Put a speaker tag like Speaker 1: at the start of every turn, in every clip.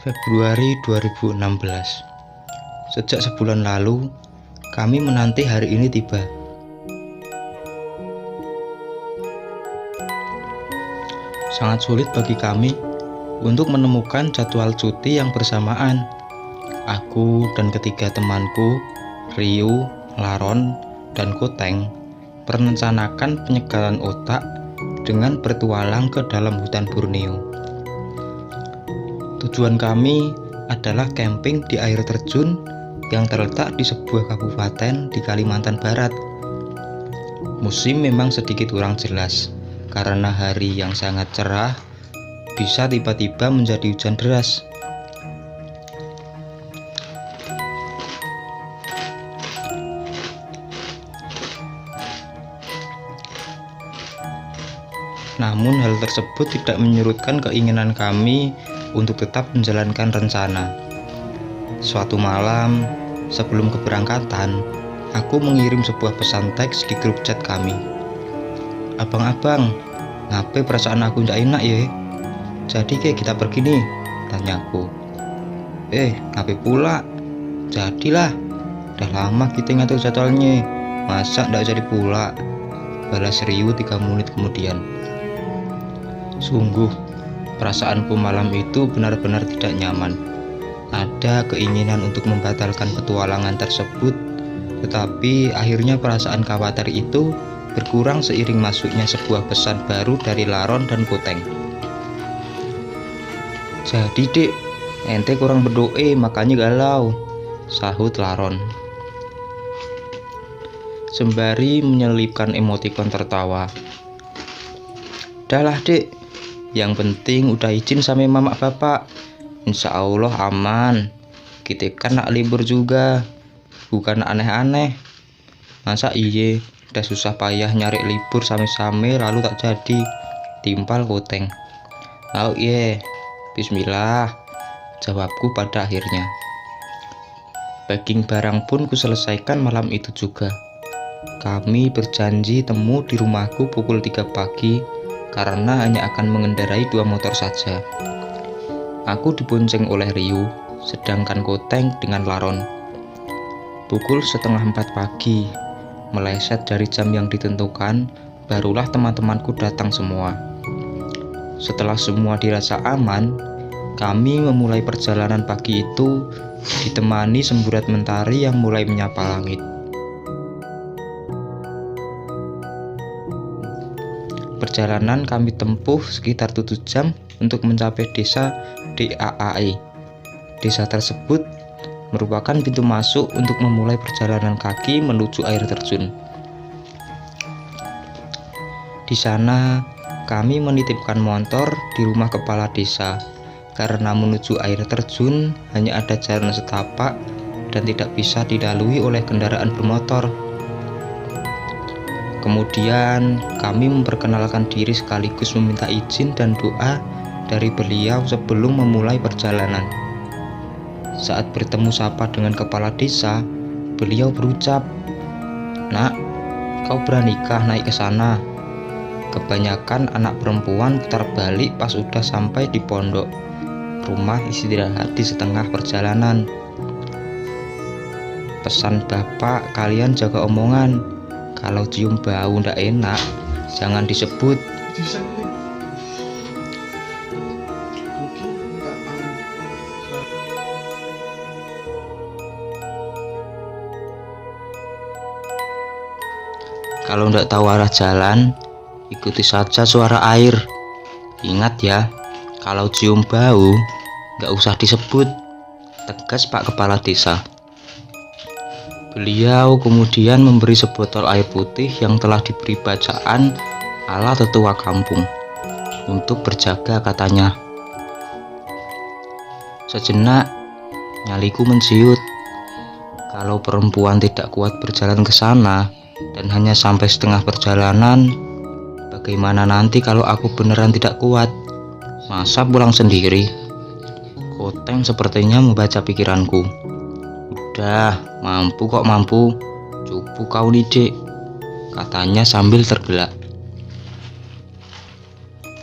Speaker 1: Februari 2016. Sejak sebulan lalu, kami menanti hari ini tiba. Sangat sulit bagi kami untuk menemukan jadwal cuti yang bersamaan. Aku dan ketiga temanku, Ryu, Laron, dan Koteng, merencanakan penyegaran otak dengan bertualang ke dalam hutan Borneo. Tujuan kami adalah camping di air terjun yang terletak di sebuah kabupaten di Kalimantan Barat. Musim memang sedikit kurang jelas karena hari yang sangat cerah bisa tiba-tiba menjadi hujan deras. Namun hal tersebut tidak menyurutkan keinginan kami untuk tetap menjalankan rencana. Suatu malam, sebelum keberangkatan, aku mengirim sebuah pesan teks di grup chat kami. "Abang-abang, ngapain perasaan aku ndak enak ya? Jadi kayak kita pergi nih," tanyaku. Ngapain pula? Jadilah, udah lama kita ngatur jadwalnya, masa ndak jadi pula, balas Ryu 3 menit kemudian. Sungguh, perasaanku malam itu benar-benar tidak nyaman. Ada keinginan untuk membatalkan petualangan tersebut, tetapi akhirnya perasaan khawatir itu berkurang seiring masuknya sebuah pesan baru dari Laron dan Koteng. "Jadi dek, ente kurang berdoa makanya galau," sahut Laron sembari menyelipkan emotikon tertawa. "Udahlah dek, yang penting udah izin sama mama bapak. Insya Allah aman. Kita kan nak libur juga, bukan aneh-aneh. Masa iye udah susah payah nyari libur same-same lalu tak jadi," timpal Koteng. "Oh iya, bismillah," jawabku pada akhirnya. Packing barang pun kuselesaikan malam itu juga. Kami berjanji temu di rumahku pukul 3 pagi karena hanya akan mengendarai 2 motor saja. Aku dibonceng oleh Ryu, sedangkan Koteng dengan Laron. Pukul 3:30 pagi, meleset dari jam yang ditentukan, barulah teman-temanku datang semua. Setelah semua dirasa aman, kami memulai perjalanan pagi itu ditemani semburat mentari yang mulai menyapa langit. Perjalanan kami tempuh sekitar 7 jam untuk mencapai desa Daai. Desa tersebut merupakan pintu masuk untuk memulai perjalanan kaki menuju air terjun. Di sana, kami menitipkan motor di rumah kepala desa karena menuju air terjun hanya ada jalan setapak dan tidak bisa dilalui oleh kendaraan bermotor. Kemudian kami memperkenalkan diri sekaligus meminta izin dan doa dari beliau sebelum memulai perjalanan. Saat bertemu sapa dengan kepala desa, beliau berucap, "Nak, kau beranikah naik ke sana?" Kebanyakan anak perempuan putar balik pas udah sampai di pondok. Rumah istirahat di setengah perjalanan. "Pesan bapak, kalian jaga omongan. Kalau cium bau ndak enak, jangan disebut." "Kalau ndak tahu arah jalan, ikuti saja suara air. Ingat ya, kalau cium bau nggak usah disebut," tegas Pak Kepala Desa. Beliau kemudian memberi sebotol air putih yang telah diberi bacaan ala tetua kampung. "Untuk berjaga," katanya. Sejenak, nyaliku mensiut. Kalau perempuan tidak kuat berjalan ke sana dan hanya sampai setengah perjalanan, bagaimana nanti kalau aku beneran tidak kuat? Masa pulang sendiri? Koteng sepertinya membaca pikiranku. "Udah, mampu kok mampu. Cupu kau nih dek," katanya sambil tergelak.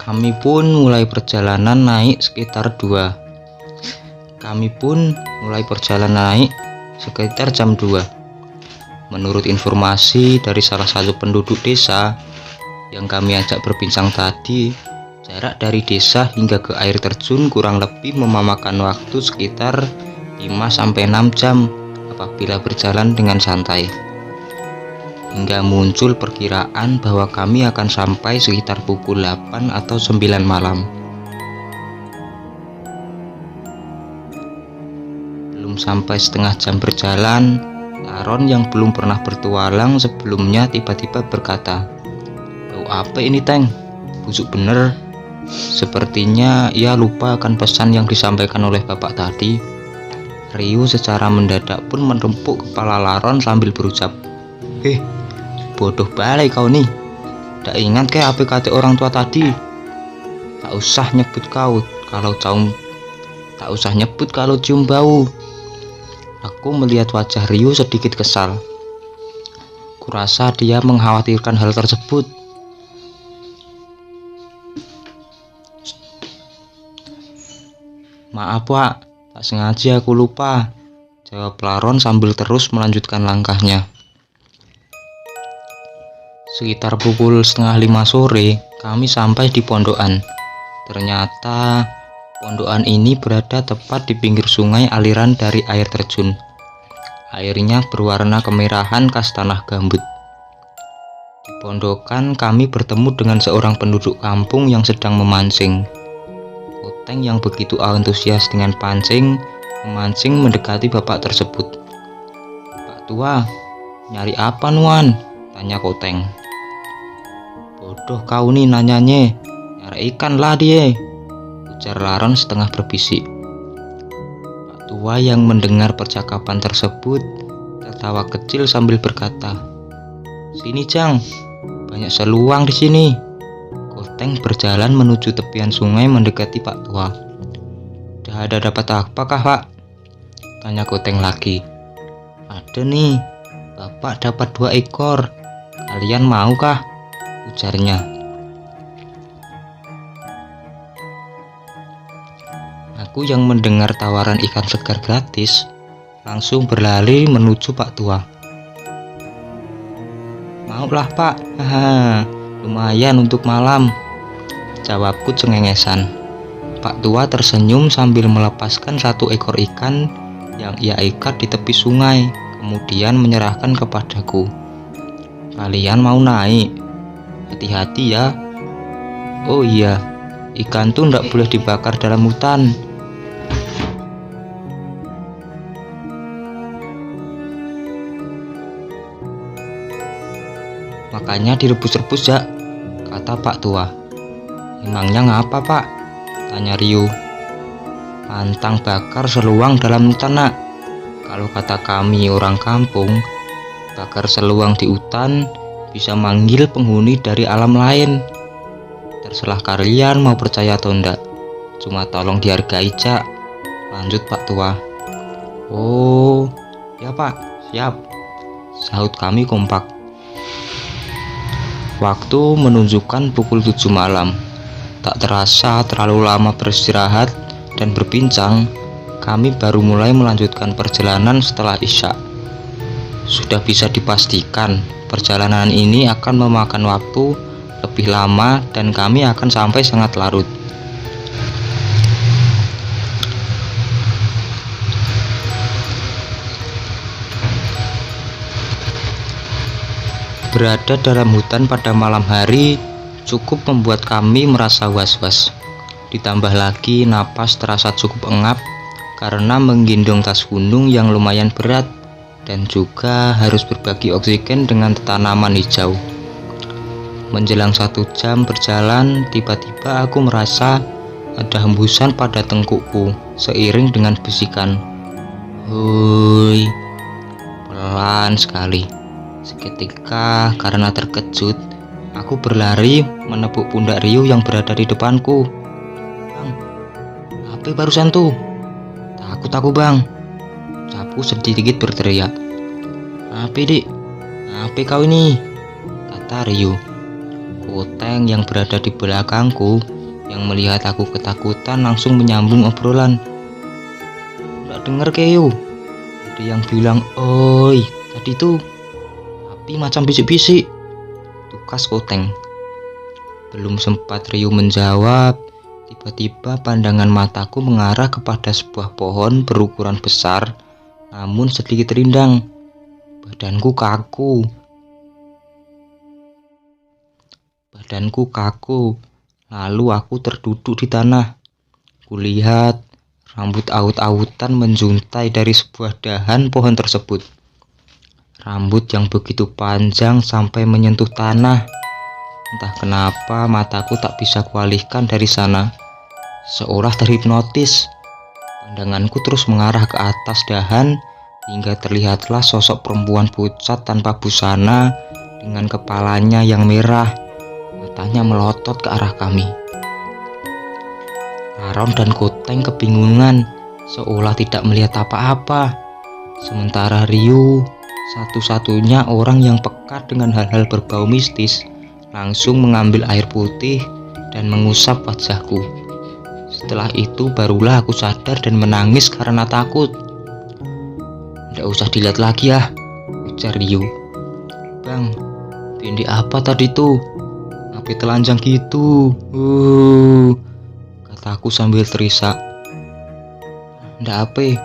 Speaker 1: Kami pun mulai perjalanan naik sekitar 2 Kami pun mulai perjalanan naik sekitar jam 2. Menurut informasi dari salah satu penduduk desa yang kami ajak berbincang tadi, jarak dari desa hingga ke air terjun kurang lebih memakan waktu sekitar 5-6 jam apabila berjalan dengan santai. Hingga muncul perkiraan bahwa kami akan sampai sekitar pukul 8 atau 9 malam. Belum sampai setengah jam berjalan, Laron yang belum pernah bertualang sebelumnya tiba-tiba berkata, "Bau apa ini, Teng? Busuk bener." Sepertinya ia lupa akan pesan yang disampaikan oleh bapak tadi. Ryu secara mendadak pun merempuk kepala Laron sambil berucap, bodoh balai kau nih. Tak ingat kayak apa kata orang tua tadi. Tak usah nyebut kalau cium bau." Aku melihat wajah Ryu sedikit kesal. Kurasa dia mengkhawatirkan hal tersebut. "Maaf, Pak, tak sengaja aku lupa," jawab Laron sambil terus melanjutkan langkahnya. Sekitar pukul 4:30 sore, kami sampai di pondokan. Ternyata pondokan ini berada tepat di pinggir sungai aliran dari air terjun. Airnya berwarna kemerahan khas tanah gambut. Di pondokan kami bertemu dengan seorang penduduk kampung yang sedang memancing. Koteng yang begitu antusias dengan memancing mendekati bapak tersebut. "Pak tua, nyari apa nuan?" tanya Koteng. "Bodoh kau nih nanyanya, nyari ikan lah dia," ujar Laron setengah berbisik. Pak tua yang mendengar percakapan tersebut tertawa kecil sambil berkata, "Sini Jang, banyak seluang di sini." Koteng berjalan menuju tepian sungai mendekati Pak tua. "Dah ada dapat apakah, Pak?" tanya Koteng lagi. "Ada nih, Bapak dapat 2 ekor. Kalian maukah?" ujarnya. Aku yang mendengar tawaran ikan segar gratis langsung berlari menuju Pak tua. "Maulah Pak, lumayan untuk malam," jawabku cengengesan. Pak tua tersenyum sambil melepaskan 1 ekor ikan yang ia ikat di tepi sungai, kemudian menyerahkan kepadaku. "Kalian mau naik? Hati-hati ya. Oh iya, ikan tuh ndak boleh dibakar dalam hutan." "Makanya direbus-rebus ya," kata Pak tua. "Emangnya ngapa, Pak?" tanya Ryu. "Pantang bakar seluang dalam hutan, nak. Kalau kata kami orang kampung, bakar seluang di hutan bisa manggil penghuni dari alam lain. Terserah kalian mau percaya atau enggak. Cuma tolong dihargai, Cak," lanjut Pak tua. "Oh, ya Pak, siap," sahut kami kompak. Waktu menunjukkan pukul 7 malam. Tak terasa terlalu lama beristirahat dan berbincang, kami baru mulai melanjutkan perjalanan setelah Isya. Sudah bisa dipastikan perjalanan ini akan memakan waktu lebih lama dan kami akan sampai sangat larut. Berada dalam hutan pada malam hari cukup membuat kami merasa was-was. Ditambah lagi napas terasa cukup engap karena menggendong tas gunung yang lumayan berat dan juga harus berbagi oksigen dengan tanaman hijau. Menjelang 1 jam berjalan, tiba-tiba aku merasa ada hembusan pada tengkukku seiring dengan bisikan, "Hui," pelan sekali. Seketika karena terkejut, aku berlari menepuk pundak Ryu yang berada di depanku. "Bang, apa barusan tuh?" "Takut aku bang," ucapku sedikit berteriak. "Apa dik? Apa kau ini?" kata Ryu. Koteng yang berada di belakangku yang melihat aku ketakutan langsung menyambung obrolan. denger Keo. Ada yang bilang, "Oi, tadi tuh." Tapi macam bisik-bisik. Tukas Koteng. Belum sempat Rio menjawab, tiba-tiba pandangan mataku mengarah kepada sebuah pohon berukuran besar, namun sedikit rindang. Badanku kaku, lalu aku terduduk di tanah. Kulihat rambut aut-autan menjuntai dari sebuah dahan pohon tersebut. Rambut yang begitu panjang sampai menyentuh tanah. Entah kenapa mataku tak bisa kualihkan dari sana. Seolah terhipnotis, pandanganku terus mengarah ke atas dahan hingga terlihatlah sosok perempuan pucat tanpa busana dengan kepalanya yang merah. Matanya melotot ke arah kami. Laron dan Koteng kebingungan, seolah tidak melihat apa-apa. Sementara Rio, satu-satunya orang yang peka dengan hal-hal berbau mistis, langsung mengambil air putih dan mengusap wajahku. Setelah itu barulah aku sadar dan menangis karena takut. "Nggak usah dilihat lagi ya," ujar Rio. "Bang, bindi apa tadi tuh? Ngapain telanjang gitu? Kataku sambil terisak. "Nggak apa,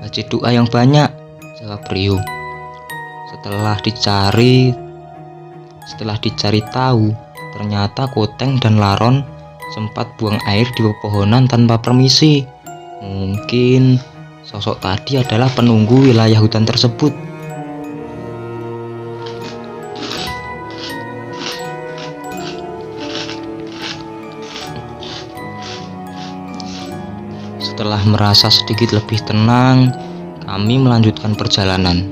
Speaker 1: baca doa yang banyak," jawab Rio. Setelah dicari tahu, ternyata Koteng dan Laron sempat buang air di pepohonan tanpa permisi. Mungkin sosok tadi adalah penunggu wilayah hutan tersebut. Setelah merasa sedikit lebih tenang, kami melanjutkan perjalanan.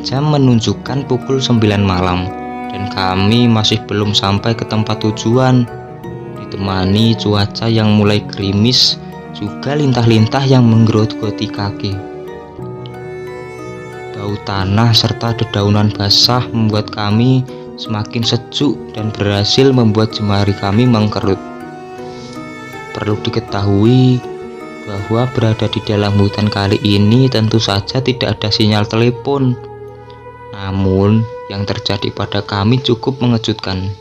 Speaker 1: Jam menunjukkan pukul 9 malam dan kami masih belum sampai ke tempat tujuan. Ditemani cuaca yang mulai gerimis, juga lintah-lintah yang menggerogoti kaki. Bau tanah serta dedaunan basah membuat kami semakin sejuk dan berhasil membuat jemari kami mengkerut. Perlu diketahui bahwa berada di dalam hutan kali ini tentu saja tidak ada sinyal telepon. Namun, yang terjadi pada kami cukup mengejutkan.